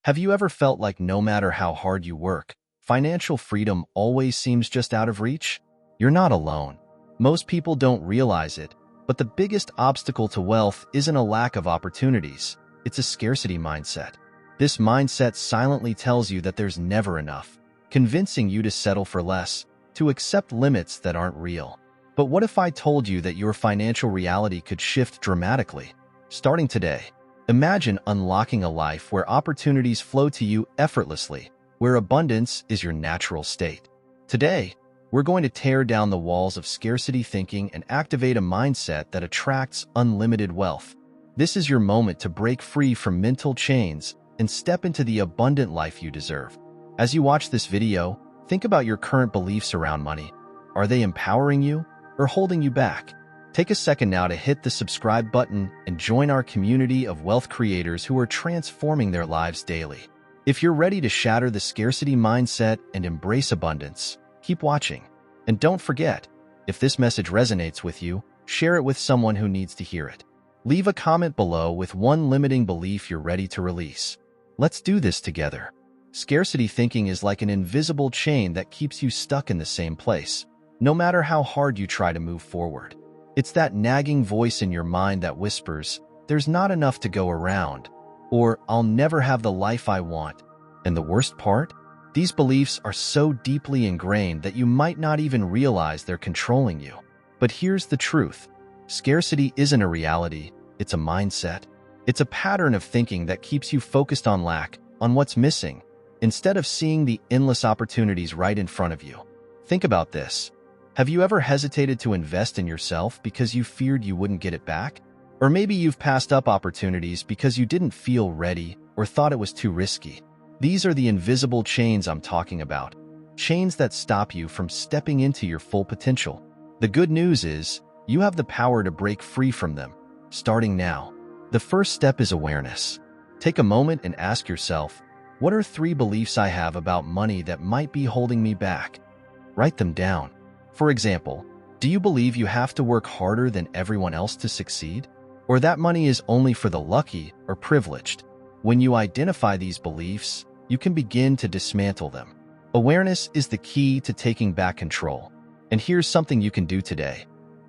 Have you ever felt like no matter how hard you work, financial freedom always seems just out of reach? You're not alone. Most people don't realize it, but the biggest obstacle to wealth isn't a lack of opportunities. It's a scarcity mindset. This mindset silently tells you that there's never enough, convincing you to settle for less, to accept limits that aren't real. But what if I told you that your financial reality could shift dramatically? Starting today, imagine unlocking a life where opportunities flow to you effortlessly, where abundance is your natural state. Today, we're going to tear down the walls of scarcity thinking and activate a mindset that attracts unlimited wealth. This is your moment to break free from mental chains and step into the abundant life you deserve. As you watch this video, think about your current beliefs around money. Are they empowering you or holding you back? Take a second now to hit the subscribe button and join our community of wealth creators who are transforming their lives daily. If you're ready to shatter the scarcity mindset and embrace abundance, keep watching. And don't forget, if this message resonates with you, share it with someone who needs to hear it. Leave a comment below with one limiting belief you're ready to release. Let's do this together. Scarcity thinking is like an invisible chain that keeps you stuck in the same place, no matter how hard you try to move forward. It's that nagging voice in your mind that whispers, "There's not enough to go around," or "I'll never have the life I want." And the worst part? These beliefs are so deeply ingrained that you might not even realize they're controlling you. But here's the truth. Scarcity isn't a reality, it's a mindset. It's a pattern of thinking that keeps you focused on lack, on what's missing, instead of seeing the endless opportunities right in front of you. Think about this. Have you ever hesitated to invest in yourself because you feared you wouldn't get it back? Or maybe you've passed up opportunities because you didn't feel ready or thought it was too risky. These are the invisible chains I'm talking about. Chains that stop you from stepping into your full potential. The good news is, you have the power to break free from them, starting now. The first step is awareness. Take a moment and ask yourself, what are 3 beliefs I have about money that might be holding me back? Write them down. For example, do you believe you have to work harder than everyone else to succeed? Or that money is only for the lucky or privileged? When you identify these beliefs, you can begin to dismantle them. Awareness is the key to taking back control. And here's something you can do today.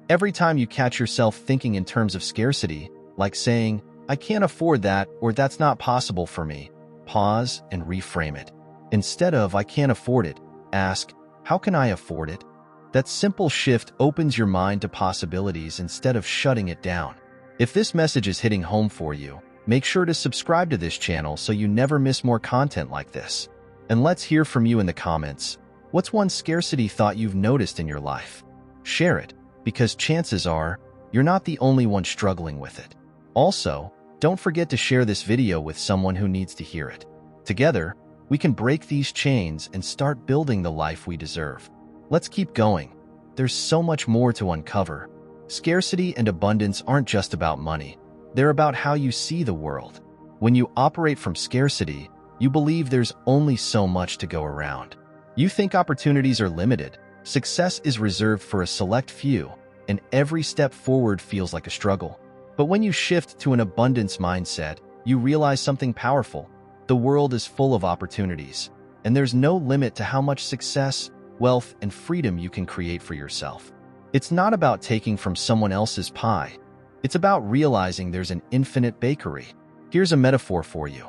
Every time you catch yourself thinking in terms of scarcity, like saying, "I can't afford that," or "That's not possible for me," pause and reframe it. Instead of "I can't afford it," ask, "How can I afford it?" That simple shift opens your mind to possibilities instead of shutting it down. If this message is hitting home for you, make sure to subscribe to this channel so you never miss more content like this. And let's hear from you in the comments. What's one scarcity thought you've noticed in your life? Share it, because chances are, you're not the only one struggling with it. Also, don't forget to share this video with someone who needs to hear it. Together, we can break these chains and start building the life we deserve. Let's keep going. There's so much more to uncover. Scarcity and abundance aren't just about money. They're about how you see the world. When you operate from scarcity, you believe there's only so much to go around. You think opportunities are limited, success is reserved for a select few, and every step forward feels like a struggle. But when you shift to an abundance mindset, you realize something powerful. The world is full of opportunities, and there's no limit to how much success, wealth, and freedom you can create for yourself. It's not about taking from someone else's pie. It's about realizing there's an infinite bakery. Here's a metaphor for you.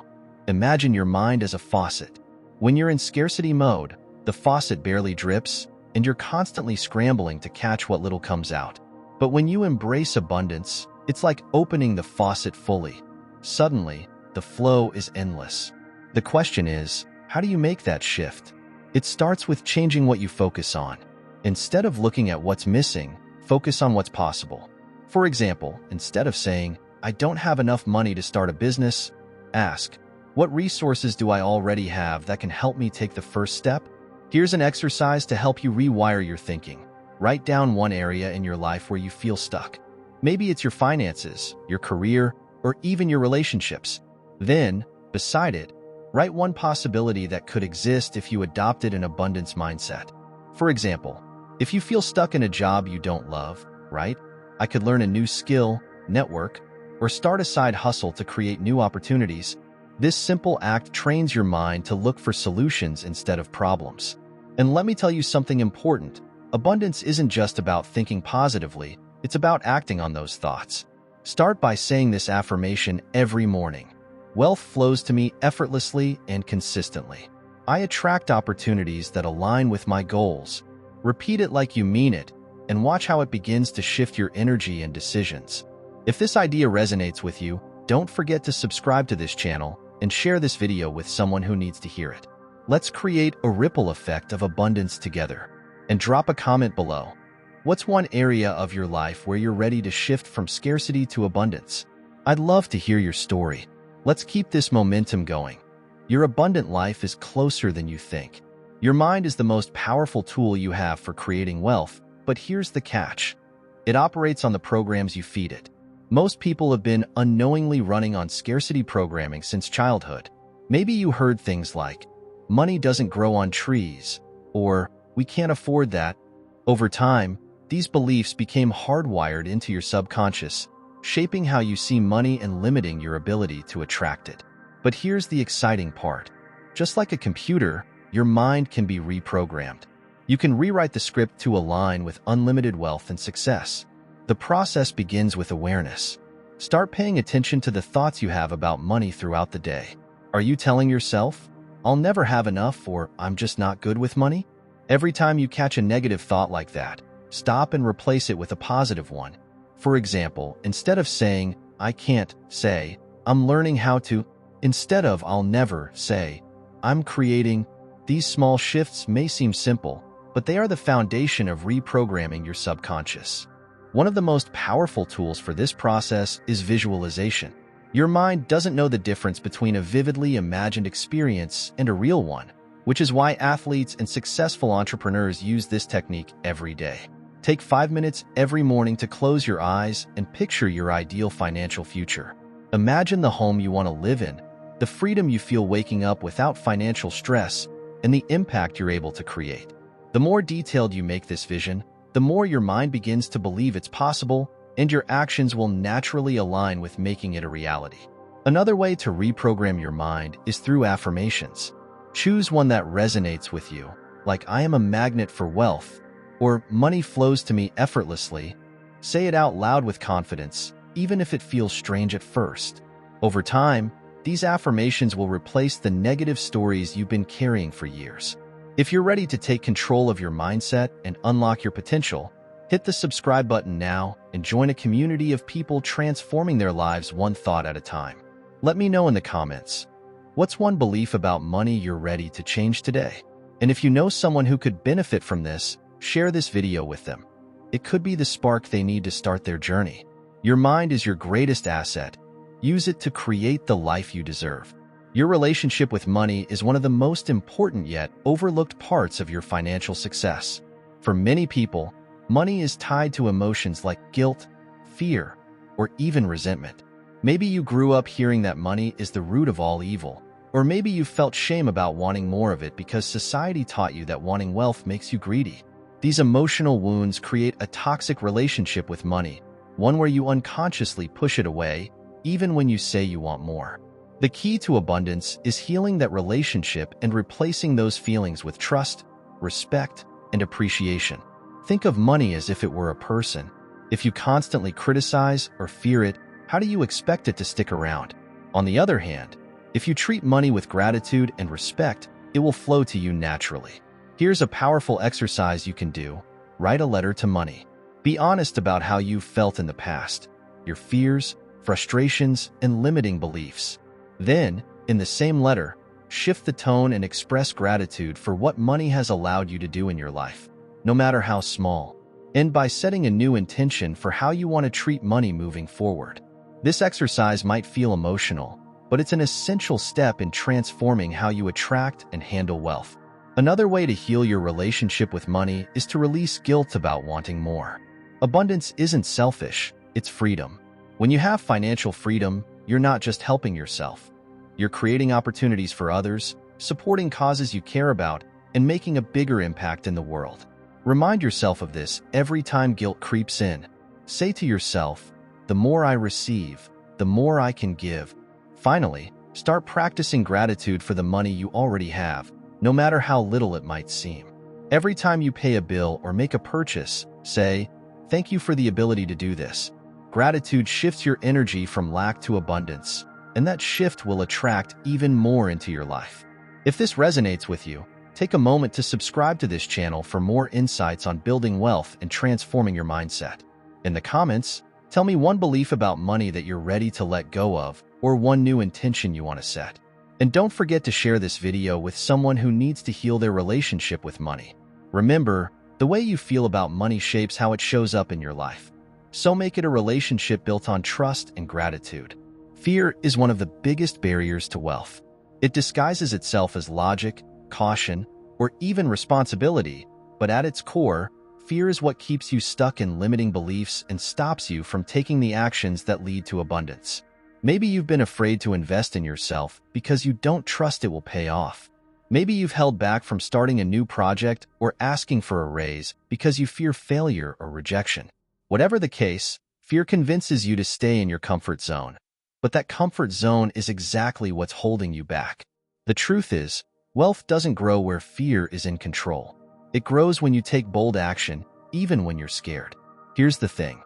Imagine your mind as a faucet. When you're in scarcity mode, the faucet barely drips, and you're constantly scrambling to catch what little comes out. But when you embrace abundance, it's like opening the faucet fully. Suddenly, the flow is endless. The question is, how do you make that shift? It starts with changing what you focus on. Instead of looking at what's missing, focus on what's possible. For example, instead of saying, "I don't have enough money to start a business," ask, "What resources do I already have that can help me take the first step?" Here's an exercise to help you rewire your thinking. Write down one area in your life where you feel stuck. Maybe it's your finances, your career, or even your relationships. Then, beside it, write one possibility that could exist if you adopted an abundance mindset. For example, if you feel stuck in a job you don't love, right? "I could learn a new skill, network, or start a side hustle to create new opportunities." This simple act trains your mind to look for solutions instead of problems. And let me tell you something important. Abundance isn't just about thinking positively, it's about acting on those thoughts. Start by saying this affirmation every morning. Wealth flows to me effortlessly and consistently. I attract opportunities that align with my goals. Repeat it like you mean it, and watch how it begins to shift your energy and decisions. If this idea resonates with you, don't forget to subscribe to this channel and share this video with someone who needs to hear it. Let's create a ripple effect of abundance together. And drop a comment below. What's one area of your life where you're ready to shift from scarcity to abundance? I'd love to hear your story. Let's keep this momentum going. Your abundant life is closer than you think. Your mind is the most powerful tool you have for creating wealth, but here's the catch. It operates on the programs you feed it. Most people have been unknowingly running on scarcity programming since childhood. Maybe you heard things like, money doesn't grow on trees, or we can't afford that. Over time, these beliefs became hardwired into your subconscious, shaping how you see money and limiting your ability to attract it. But here's the exciting part. Just like a computer, your mind can be reprogrammed. You can rewrite the script to align with unlimited wealth and success. The process begins with awareness. Start paying attention to the thoughts you have about money throughout the day. Are you telling yourself, I'll never have enough, or I'm just not good with money? Every time you catch a negative thought like that, stop and replace it with a positive one. For example, instead of saying, I can't, say, I'm learning how to. Instead of I'll never, say, I'm creating. These small shifts may seem simple, but they are the foundation of reprogramming your subconscious. One of the most powerful tools for this process is visualization. Your mind doesn't know the difference between a vividly imagined experience and a real one, which is why athletes and successful entrepreneurs use this technique every day. Take 5 minutes every morning to close your eyes and picture your ideal financial future. Imagine the home you want to live in, the freedom you feel waking up without financial stress, and the impact you're able to create. The more detailed you make this vision, the more your mind begins to believe it's possible, and your actions will naturally align with making it a reality. Another way to reprogram your mind is through affirmations. Choose one that resonates with you, like I am a magnet for wealth, or money flows to me effortlessly. Say it out loud with confidence, even if it feels strange at first. Over time, these affirmations will replace the negative stories you've been carrying for years. If you're ready to take control of your mindset and unlock your potential, hit the subscribe button now and join a community of people transforming their lives one thought at a time. Let me know in the comments. What's one belief about money you're ready to change today? And if you know someone who could benefit from this, share this video with them. It could be the spark they need to start their journey. Your mind is your greatest asset. Use it to create the life you deserve. Your relationship with money is one of the most important yet overlooked parts of your financial success. For many people, money is tied to emotions like guilt, fear, or even resentment. Maybe you grew up hearing that money is the root of all evil, or maybe you felt shame about wanting more of it because society taught you that wanting wealth makes you greedy. These emotional wounds create a toxic relationship with money, one where you unconsciously push it away, even when you say you want more. The key to abundance is healing that relationship and replacing those feelings with trust, respect, and appreciation. Think of money as if it were a person. If you constantly criticize or fear it, how do you expect it to stick around? On the other hand, if you treat money with gratitude and respect, it will flow to you naturally. Here's a powerful exercise you can do. Write a letter to money. Be honest about how you've felt in the past, your fears, frustrations, and limiting beliefs. Then, in the same letter, shift the tone and express gratitude for what money has allowed you to do in your life, no matter how small. End by setting a new intention for how you want to treat money moving forward. This exercise might feel emotional, but it's an essential step in transforming how you attract and handle wealth. Another way to heal your relationship with money is to release guilt about wanting more. Abundance isn't selfish, it's freedom. When you have financial freedom, you're not just helping yourself. You're creating opportunities for others, supporting causes you care about, and making a bigger impact in the world. Remind yourself of this every time guilt creeps in. Say to yourself, the more I receive, the more I can give. Finally, Start practicing gratitude for the money you already have, no matter how little it might seem. Every time you pay a bill or make a purchase, say, "Thank you for the ability to do this." Gratitude shifts your energy from lack to abundance, and that shift will attract even more into your life. If this resonates with you, take a moment to subscribe to this channel for more insights on building wealth and transforming your mindset. In the comments, tell me one belief about money that you're ready to let go of, or one new intention you want to set. And don't forget to share this video with someone who needs to heal their relationship with money. Remember, the way you feel about money shapes how it shows up in your life. So make it a relationship built on trust and gratitude. Fear is one of the biggest barriers to wealth. It disguises itself as logic, caution, or even responsibility, but at its core, fear is what keeps you stuck in limiting beliefs and stops you from taking the actions that lead to abundance. Maybe you've been afraid to invest in yourself because you don't trust it will pay off. Maybe you've held back from starting a new project or asking for a raise because you fear failure or rejection. Whatever the case, fear convinces you to stay in your comfort zone. But that comfort zone is exactly what's holding you back. The truth is, wealth doesn't grow where fear is in control. It grows when you take bold action, even when you're scared. Here's the thing.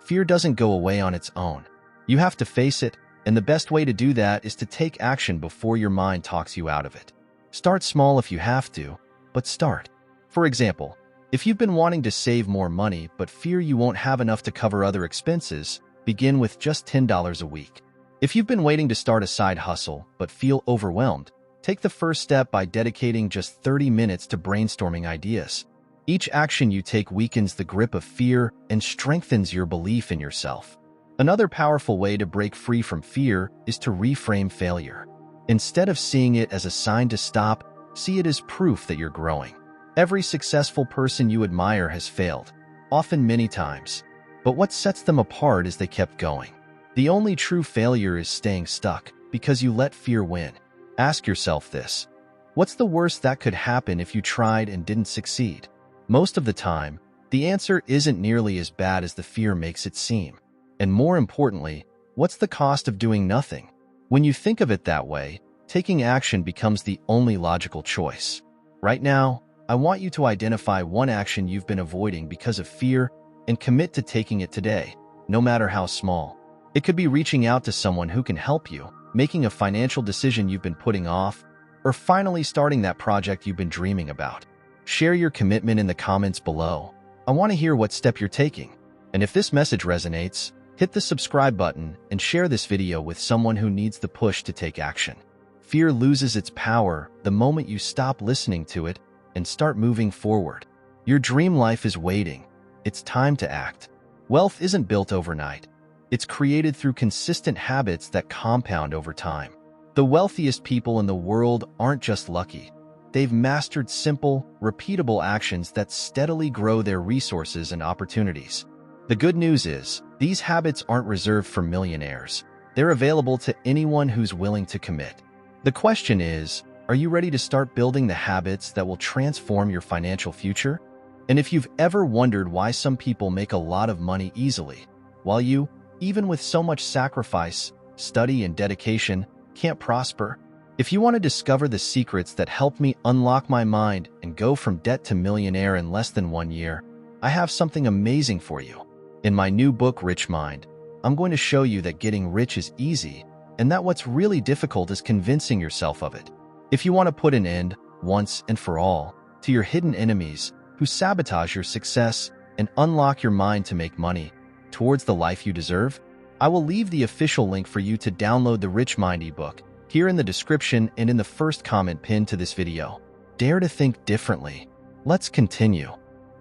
Fear doesn't go away on its own. You have to face it, and the best way to do that is to take action before your mind talks you out of it. Start small if you have to, but start. For example, if you've been wanting to save more money but fear you won't have enough to cover other expenses, begin with just $10 a week. If you've been waiting to start a side hustle but feel overwhelmed, take the first step by dedicating just 30 minutes to brainstorming ideas. Each action you take weakens the grip of fear and strengthens your belief in yourself. Another powerful way to break free from fear is to reframe failure. Instead of seeing it as a sign to stop, see it as proof that you're growing. Every successful person you admire has failed, often many times. But what sets them apart is they kept going. The only true failure is staying stuck because you let fear win. Ask yourself this: what's the worst that could happen if you tried and didn't succeed? Most of the time, the answer isn't nearly as bad as the fear makes it seem. And more importantly, what's the cost of doing nothing? When you think of it that way, taking action becomes the only logical choice. Right now, I want you to identify one action you've been avoiding because of fear and commit to taking it today, no matter how small. It could be reaching out to someone who can help you, making a financial decision you've been putting off, or finally starting that project you've been dreaming about. Share your commitment in the comments below. I want to hear what step you're taking. And if this message resonates, hit the subscribe button and share this video with someone who needs the push to take action. Fear loses its power the moment you stop listening to it and start moving forward. Your dream life is waiting. It's time to act. Wealth isn't built overnight. It's created through consistent habits that compound over time. The wealthiest people in the world aren't just lucky. They've mastered simple, repeatable actions that steadily grow their resources and opportunities. The good news is, these habits aren't reserved for millionaires. They're available to anyone who's willing to commit. The question is, are you ready to start building the habits that will transform your financial future? And if you've ever wondered why some people make a lot of money easily, while you, even with so much sacrifice, study, and dedication, can't prosper? If you want to discover the secrets that helped me unlock my mind and go from debt to millionaire in less than 1 year, I have something amazing for you. In my new book, Rich Mind, I'm going to show you that getting rich is easy and that what's really difficult is convincing yourself of it. If you want to put an end, once and for all, to your hidden enemies who sabotage your success and unlock your mind to make money towards the life you deserve, I will leave the official link for you to download the Rich Mind ebook here in the description and in the first comment pinned to this video. Dare to think differently. Let's continue.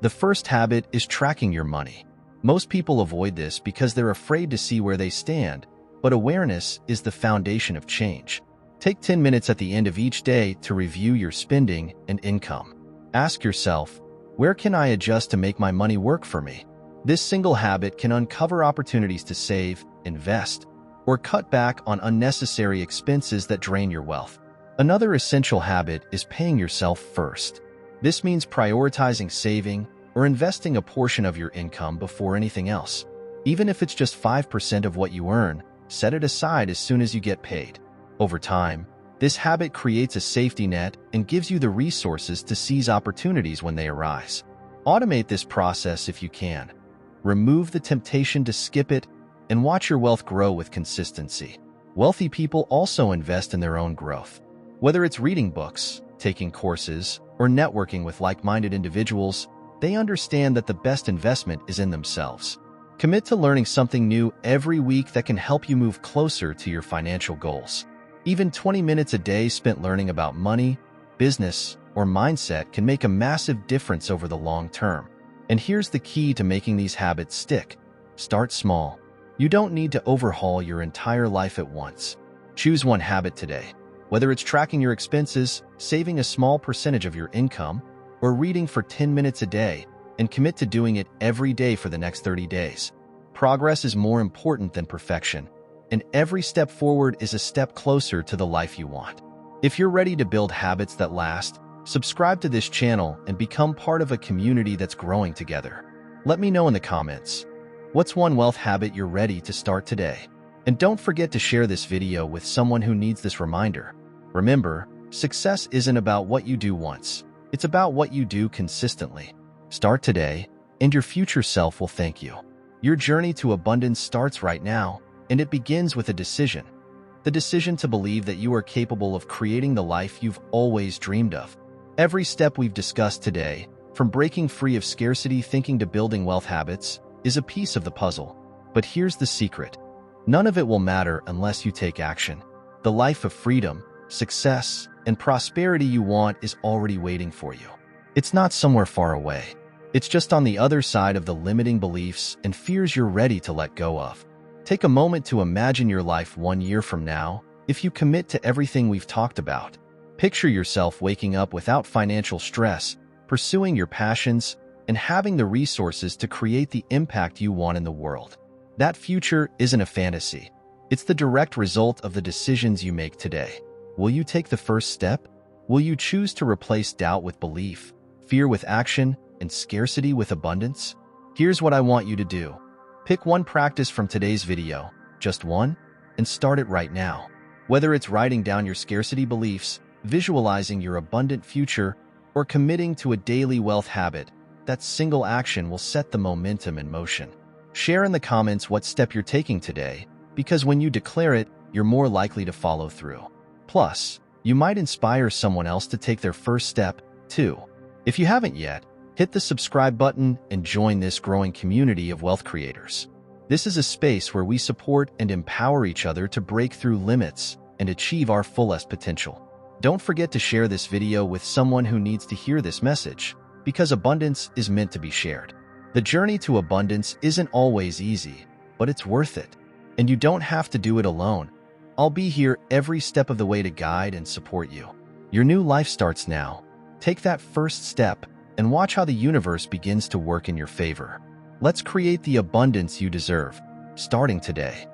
The first habit is tracking your money. Most people avoid this because they're afraid to see where they stand, but awareness is the foundation of change. Take 10 minutes at the end of each day to review your spending and income. Ask yourself, where can I adjust to make my money work for me? This single habit can uncover opportunities to save, invest, or cut back on unnecessary expenses that drain your wealth. Another essential habit is paying yourself first. This means prioritizing saving or investing a portion of your income before anything else. Even if it's just 5% of what you earn, set it aside as soon as you get paid. Over time, this habit creates a safety net and gives you the resources to seize opportunities when they arise. Automate this process if you can. Remove the temptation to skip it and watch your wealth grow with consistency. Wealthy people also invest in their own growth. Whether it's reading books, taking courses, or networking with like-minded individuals, they understand that the best investment is in themselves. Commit to learning something new every week that can help you move closer to your financial goals. Even 20 minutes a day spent learning about money, business, or mindset can make a massive difference over the long term. And here's the key to making these habits stick. Start small. You don't need to overhaul your entire life at once. Choose one habit today. Whether it's tracking your expenses, saving a small percentage of your income, or reading for 10 minutes a day, and commit to doing it every day for the next 30 days. Progress is more important than perfection, and every step forward is a step closer to the life you want. If you're ready to build habits that last, subscribe to this channel and become part of a community that's growing together. Let me know in the comments, what's one wealth habit you're ready to start today? And don't forget to share this video with someone who needs this reminder. Remember, success isn't about what you do once. It's about what you do consistently. Start today, and your future self will thank you. Your journey to abundance starts right now, and it begins with a decision. The decision to believe that you are capable of creating the life you've always dreamed of. Every step we've discussed today, from breaking free of scarcity thinking to building wealth habits, is a piece of the puzzle. But here's the secret. None of it will matter unless you take action. The life of freedom, success, and prosperity you want is already waiting for you. It's not somewhere far away. It's just on the other side of the limiting beliefs and fears you're ready to let go of. Take a moment to imagine your life 1 year from now, if you commit to everything we've talked about. Picture yourself waking up without financial stress, pursuing your passions, and having the resources to create the impact you want in the world. That future isn't a fantasy. It's the direct result of the decisions you make today. Will you take the first step? Will you choose to replace doubt with belief, fear with action, and scarcity with abundance? Here's what I want you to do. Pick one practice from today's video, just one, and start it right now. Whether it's writing down your scarcity beliefs, visualizing your abundant future, or committing to a daily wealth habit, that single action will set the momentum in motion. Share in the comments what step you're taking today, because when you declare it, you're more likely to follow through. Plus, you might inspire someone else to take their first step, too. If you haven't yet, hit the subscribe button and join this growing community of wealth creators. This is a space where we support and empower each other to break through limits and achieve our fullest potential. Don't forget to share this video with someone who needs to hear this message, because abundance is meant to be shared. The journey to abundance isn't always easy, but it's worth it. And you don't have to do it alone. I'll be here every step of the way to guide and support you. Your new life starts now. Take that first step and watch how the universe begins to work in your favor. Let's create the abundance you deserve, starting today.